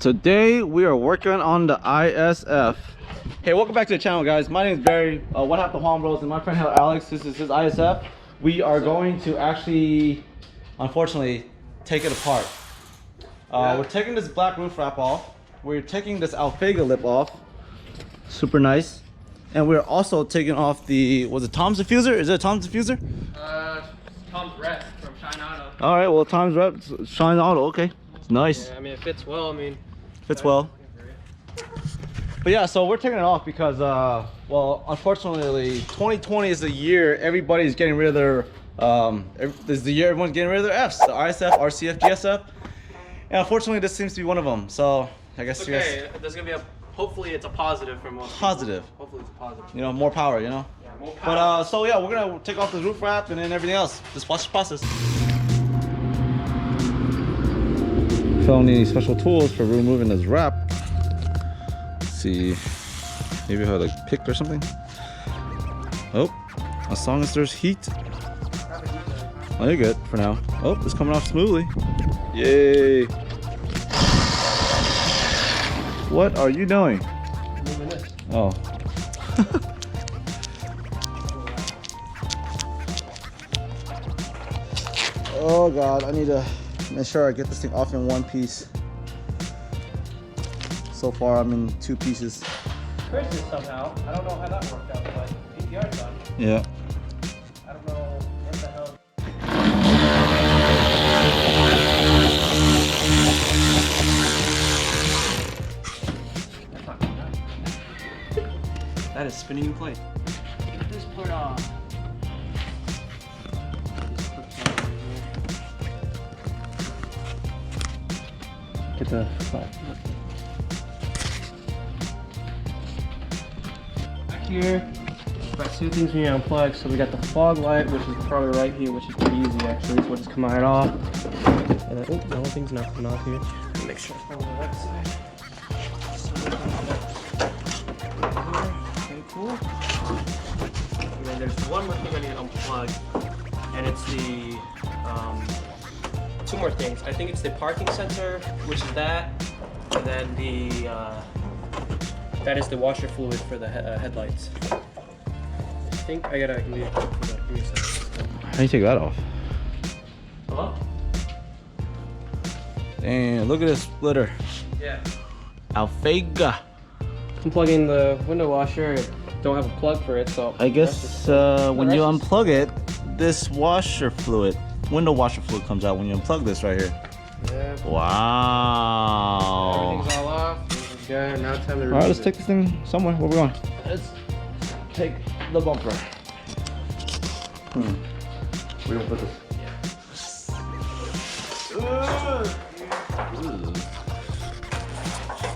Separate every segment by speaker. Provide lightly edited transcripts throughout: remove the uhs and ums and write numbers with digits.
Speaker 1: Today we are working on the ISF. Hey, welcome back to the channel, guys. My name is Barry, one half the Juan Bros, and my friend here, Alex. This is his ISF. We are going to actually, unfortunately, take it apart. We're taking this black roof wrap off. We're taking this ALPHEYGA lip off. Super nice. And we're also taking off the, was it Tom's diffuser? Is it a Tom's diffuser?
Speaker 2: Tom's Rest from Shine Auto.
Speaker 1: All right, well, Tom's Rest, Shine Auto, okay. It's nice.
Speaker 2: Yeah, I mean, it fits well. I mean,
Speaker 1: fits well. But yeah, so we're taking it off because, well, unfortunately, 2020 is the year everybody's getting rid of their, this is the year everyone's getting rid of their Fs, the ISF, RCF, GSF. And unfortunately, this seems to be one of them. So I guess you guys.
Speaker 2: There's gonna be a. Hopefully, it's a positive for most.
Speaker 1: Positive.
Speaker 2: People. Hopefully, it's a positive.
Speaker 1: You know, more power. You know.
Speaker 2: Yeah, more power.
Speaker 1: But so yeah, we're gonna take off the roof wrap and then everything else. Just watch the process. Found any special tools for removing this wrap? Let's see, maybe I have like pick or something. Oh, as long as there's heat. Oh, you're good for now. Oh, it's coming off smoothly. Yay! What are you doing?
Speaker 2: Moving this.
Speaker 1: Oh. Oh God, I need to make sure I get this thing off in one piece. So far, I'm in two pieces.
Speaker 2: Chris is somehow. I don't know how that worked out, but PPR's done.
Speaker 1: Yeah.
Speaker 2: I don't know what the hell. That's not good enough. That is spinning in place. Get this part off. Get the flat. Back here, got two things we need to unplug. So we got the fog light, which is probably right here, which is pretty easy actually. So we'll just come right off. And then, oh, the whole thing's not coming off here. Make sure it's on the right side. Okay, cool. And then there's one more thing I need to unplug, and it's the two more things. I think it's the parking sensor, which is that, and then the that is the washer fluid for the headlights. I think I gotta give me a second.
Speaker 1: How do you take that off?
Speaker 2: Hello?
Speaker 1: Damn, look at this splitter.
Speaker 2: Yeah.
Speaker 1: ALPHEYGA.
Speaker 2: I'm plugging the window washer. I don't have a plug for it, so
Speaker 1: I guess when you unplug it, this washer fluid, window washer fluid comes out when you unplug this right here.
Speaker 2: Yeah.
Speaker 1: Wow.
Speaker 2: Everything's all off. Good. Now it's time to.
Speaker 1: All right, let's take this thing somewhere. Where we going? Let's take the bumper. Where do we put this?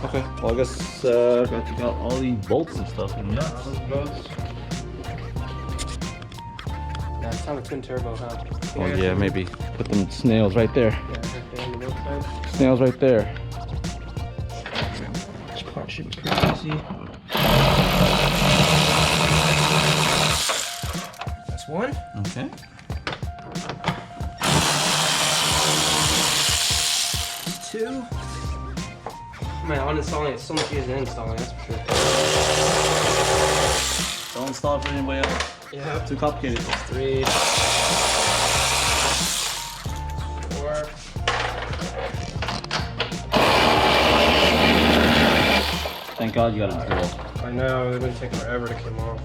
Speaker 1: Okay. Well, I guess gotta take out all these bolts and stuff. And
Speaker 2: Yeah, those bolts. Yeah, it's time to twin turbo, huh?
Speaker 1: Oh yeah, maybe put them snails right there.
Speaker 2: Yeah, right there on the both sides.
Speaker 1: Snails right there.
Speaker 2: This part should be pretty easy. That's one.
Speaker 1: Okay.
Speaker 2: Two. Man, uninstalling is so much easier than installing, that's for sure.
Speaker 1: Don't install it for anybody else.
Speaker 2: Yeah.
Speaker 1: Too complicated.
Speaker 2: 3, 4.
Speaker 1: Thank God you got a drill.
Speaker 2: I know, they've been taking forever to come off.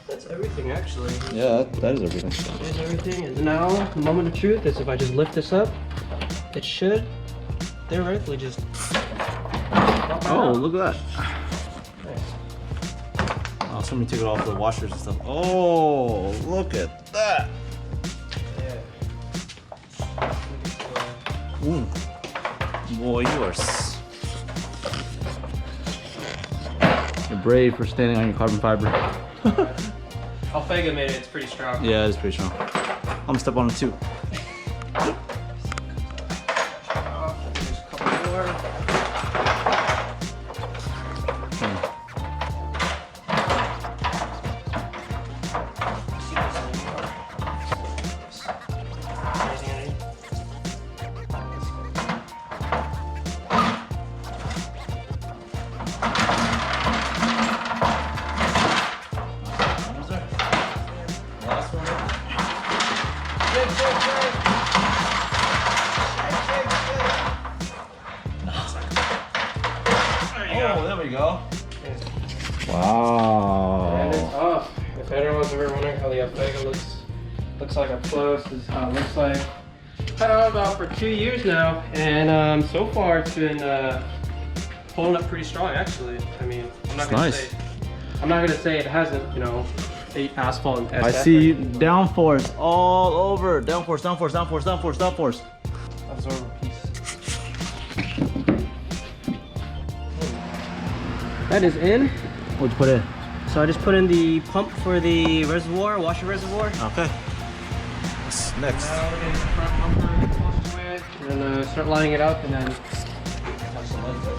Speaker 2: That's everything, actually.
Speaker 1: Yeah, that is everything.
Speaker 2: There's everything, and now the moment of truth is if I just lift this up, it should theoretically just.
Speaker 1: Oh, look at that.
Speaker 2: Nice.
Speaker 1: Oh, somebody took it off the washers and stuff. Oh, look at that.
Speaker 2: Yeah.
Speaker 1: Ooh. Boy, you're brave for standing on your carbon fiber.
Speaker 2: ALPHEYGA made it, it's pretty strong.
Speaker 1: Yeah, it's pretty strong. I'm gonna step on it too.
Speaker 2: There's a couple more.
Speaker 1: Oh, there we go. Wow.
Speaker 2: And it's off. If anyone's ever wondering how the ALPHEYGA looks like up close, this is how it looks like. Had it on about for 2 years now, and so far it's been holding up pretty strong. Actually, I mean, I'm not gonna say it hasn't, you know, ate asphalt and SF.
Speaker 1: I see downforce all over. Downforce, downforce, downforce, downforce, downforce.
Speaker 2: Absorber piece. That is in.
Speaker 1: What'd you put in?
Speaker 2: So I just put in the pump for the reservoir, washer reservoir.
Speaker 1: Okay. What's next?
Speaker 2: Now we're getting the front bumper close to it, and then start lining it up, and then touch the lights up.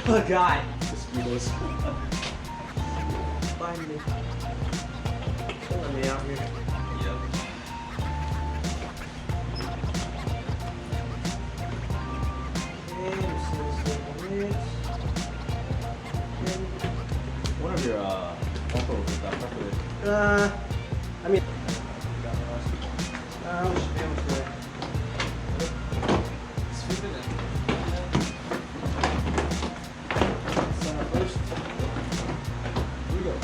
Speaker 2: Oh God! Mosquitoes. Find me. Killing me out here. Yep.
Speaker 1: One of your bumper was that perfectly.
Speaker 2: I mean, we should be able to. Sweep it in. First. Here we go.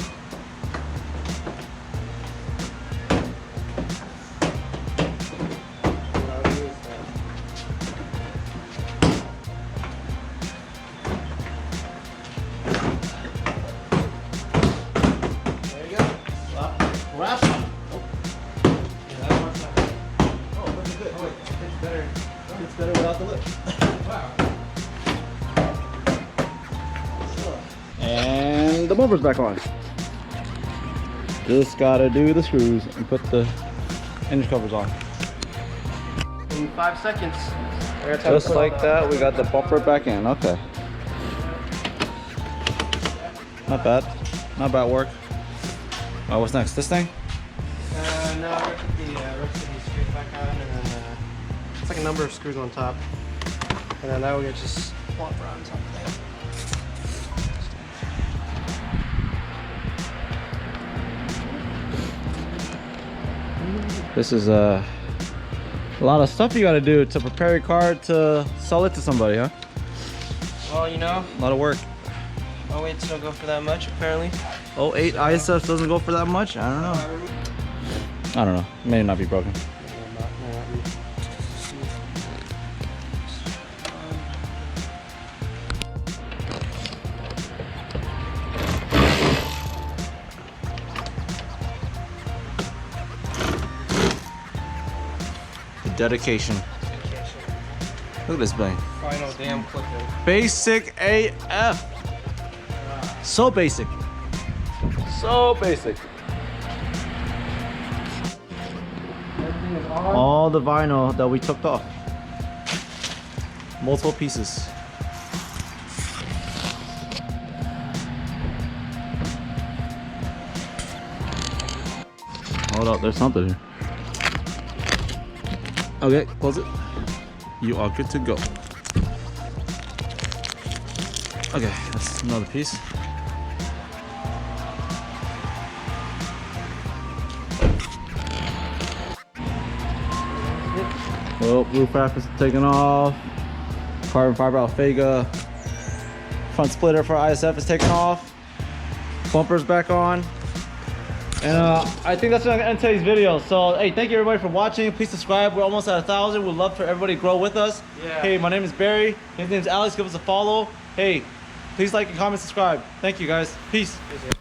Speaker 1: It's better without the lip.
Speaker 2: Wow.
Speaker 1: And the bumper's back on. Just gotta do the screws and put the engine covers on.
Speaker 2: In 5 seconds.
Speaker 1: Just like that, we got the bumper back in. Okay. Not bad. Not bad work. Oh, what's next? This thing?
Speaker 2: No, we're put the rest of these screws back on, and then it's like a number of screws on top, and then that will get just plop right on top of that.
Speaker 1: This is a lot of stuff you gotta do to prepare your car to sell it to somebody, huh?
Speaker 2: Well, you know,
Speaker 1: A lot of work.
Speaker 2: 08s don't go for that much, apparently.
Speaker 1: 08 ISF doesn't go for that much? I don't know. I don't know. May not be broken. The dedication. Look at this thing.
Speaker 2: Final damn clipping.
Speaker 1: Basic AF. So basic. So basic.
Speaker 2: Everything is on.
Speaker 1: All the vinyl that we took off. Multiple pieces. Hold up, there's something here. Okay, close it. You are good to go. Okay, that's another piece. Well, roof wrap is taken off. Carbon fiber ALPHEYGA. Front splitter for ISF is taken off. Bumper's back on. And I think that's gonna end today's video. So hey, thank you everybody for watching. Please subscribe. We're almost at 1,000. We'd love for everybody to grow with us.
Speaker 2: Yeah.
Speaker 1: Hey, my name is Barry. His name is Alex. Give us a follow. Hey, please like and comment, subscribe. Thank you guys. Peace.
Speaker 2: Is it?